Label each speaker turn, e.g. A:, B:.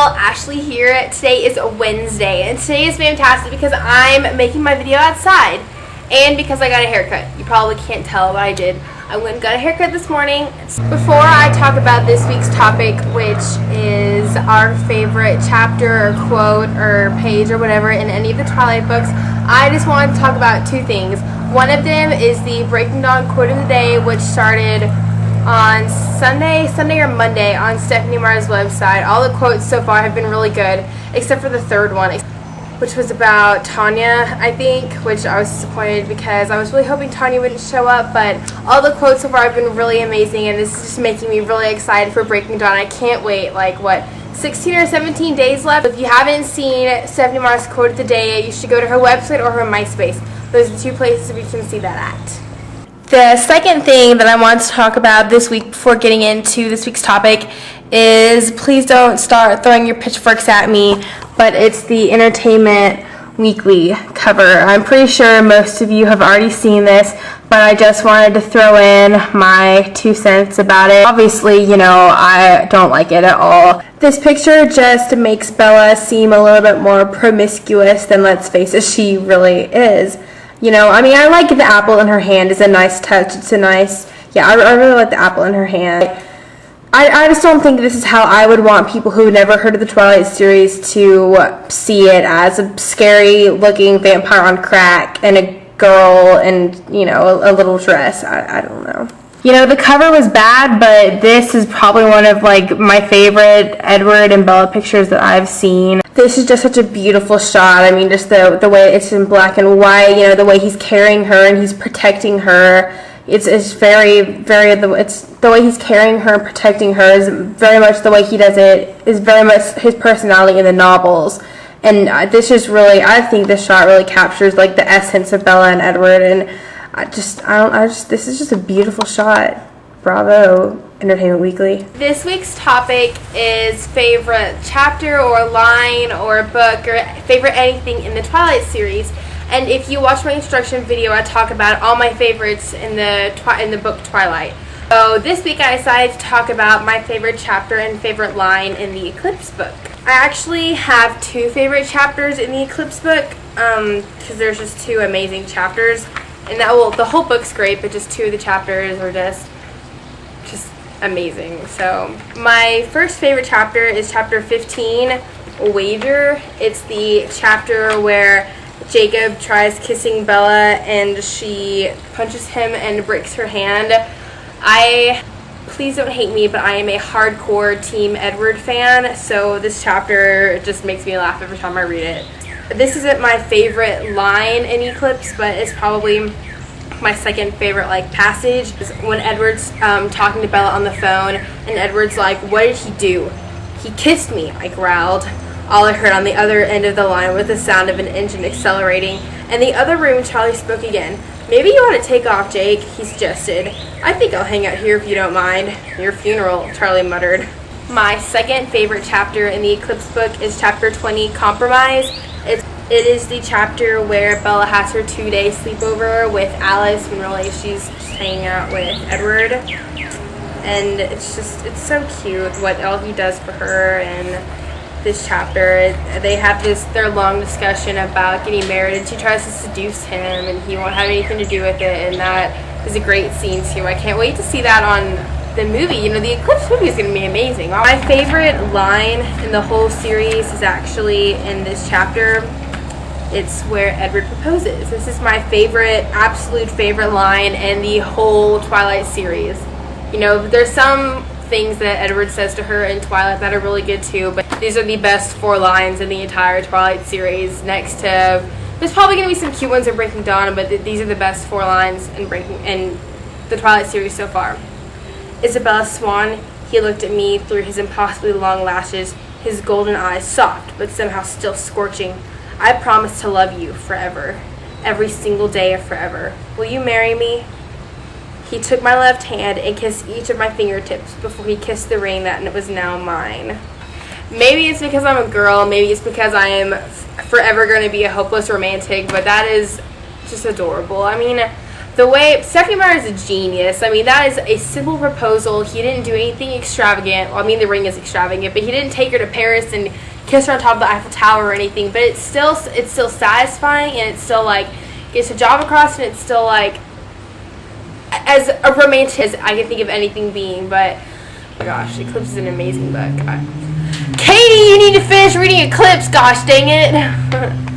A: y'all, Ashley here. Today is Wednesday, and today is fantastic because I'm making my video outside and because I got a haircut. You probably can't tell, but I did. I went and got a haircut this morning. Before I talk about this week's topic, which is our favorite chapter or quote or page or whatever in any of the Twilight books, I just wanted to talk about two things. One of them is the Breaking Dawn quote of the day, which started on Sunday or Monday on Stephanie Meyer's website. All the quotes so far have been really good, except for the third one, which was about Tanya, I think, which I was disappointed because I was really hoping Tanya wouldn't show up, but all the quotes so far have been really amazing, and this is just making me really excited for Breaking Dawn. I can't wait. Like, what, 16 or 17 days left? If you haven't seen Stephanie Meyer's quote of the day, you should go to her website or her MySpace. Those are the two places we can see that at. The second thing that I want to talk about this week before getting into this week's topic is, please don't start throwing your pitchforks at me, but it's the Entertainment Weekly cover. I'm pretty sure most of you have already seen this, but I just wanted to throw in my 2 cents about it. Obviously, you know, I don't like it at all. This picture just makes Bella seem a little bit more promiscuous than, let's face it, she really is. You know, I mean, I like the apple in her hand. It's a nice touch. It's a nice, yeah, I really like the apple in her hand. I just don't think this is how I would want people who've never heard of the Twilight series to see it, as a scary-looking vampire on crack and a girl and, you know, a little dress. I don't know. You know, the cover was bad, but this is probably one of, like, my favorite Edward and Bella pictures that I've seen. This is just such a beautiful shot. I mean, just the way it's in black and white, you know, the way he's carrying her and he's protecting her. It's the way he's carrying her and protecting her is very much the way he does it, is very much his personality in the novels. And this is really, I think this shot really captures, like, the essence of Bella and Edward, and this is just a beautiful shot. Bravo, Entertainment Weekly. This week's topic is favorite chapter or line or book or favorite anything in the Twilight series. And if you watch my instruction video, I talk about all my favorites in the book Twilight. So this week I decided to talk about my favorite chapter and favorite line in the Eclipse book. I actually have 2 favorite chapters in the Eclipse book because there's just 2 amazing chapters. And the whole book's great, but just 2 of the chapters are just amazing. So my first favorite chapter is chapter 15, Wager. It's the chapter where Jacob tries kissing Bella and she punches him and breaks her hand. Please don't hate me, but I am a hardcore Team Edward fan, so this chapter just makes me laugh every time I read it. This isn't my favorite line in Eclipse, but it's probably my second favorite, like, passage. When Edward's talking to Bella on the phone, and Edward's like, "What did he do?" "He kissed me," I growled. All I heard on the other end of the line was the sound of an engine accelerating. In the other room, Charlie spoke again. "Maybe you ought to take off, Jake," he suggested. "I think I'll hang out here if you don't mind." "Your funeral," Charlie muttered. My second favorite chapter in the Eclipse book is chapter 20, Compromise. It is the chapter where Bella has her 2-day sleepover with Alice, and really she's just hanging out with Edward. And it's so cute what all he does for her. And this chapter, they have their long discussion about getting married, and she tries to seduce him and he won't have anything to do with it, and that is a great scene too. I can't wait to see that on the movie. You know, the Eclipse movie is going to be amazing. My favorite line in the whole series is actually in this chapter. It's where Edward proposes. This is my favorite, absolute favorite line in the whole Twilight series. You know, there's some things that Edward says to her in Twilight that are really good too, but these are the best 4 lines in the entire Twilight series, next to, there's probably going to be some cute ones in Breaking Dawn, but these are the best 4 lines in the Twilight series so far. "Isabella Swan," he looked at me through his impossibly long lashes, his golden eyes soft but somehow still scorching. "I promise to love you forever, every single day of forever. Will you marry me?" He took my left hand and kissed each of my fingertips before he kissed the ring that was now mine. Maybe it's because I'm a girl, maybe it's because I am forever going to be a hopeless romantic, but that is just adorable. I mean, The way Stephanie Meyer is a genius. I mean, that is a simple proposal. He didn't do anything extravagant. Well, I mean, the ring is extravagant, but he didn't take her to Paris and kiss her on top of the Eiffel Tower or anything. But it's still satisfying, and it's still like gets the job across, and it's still like as a romantic as I can think of anything being. But oh my gosh, Eclipse is an amazing book. Katie, you need to finish reading Eclipse. Gosh dang it.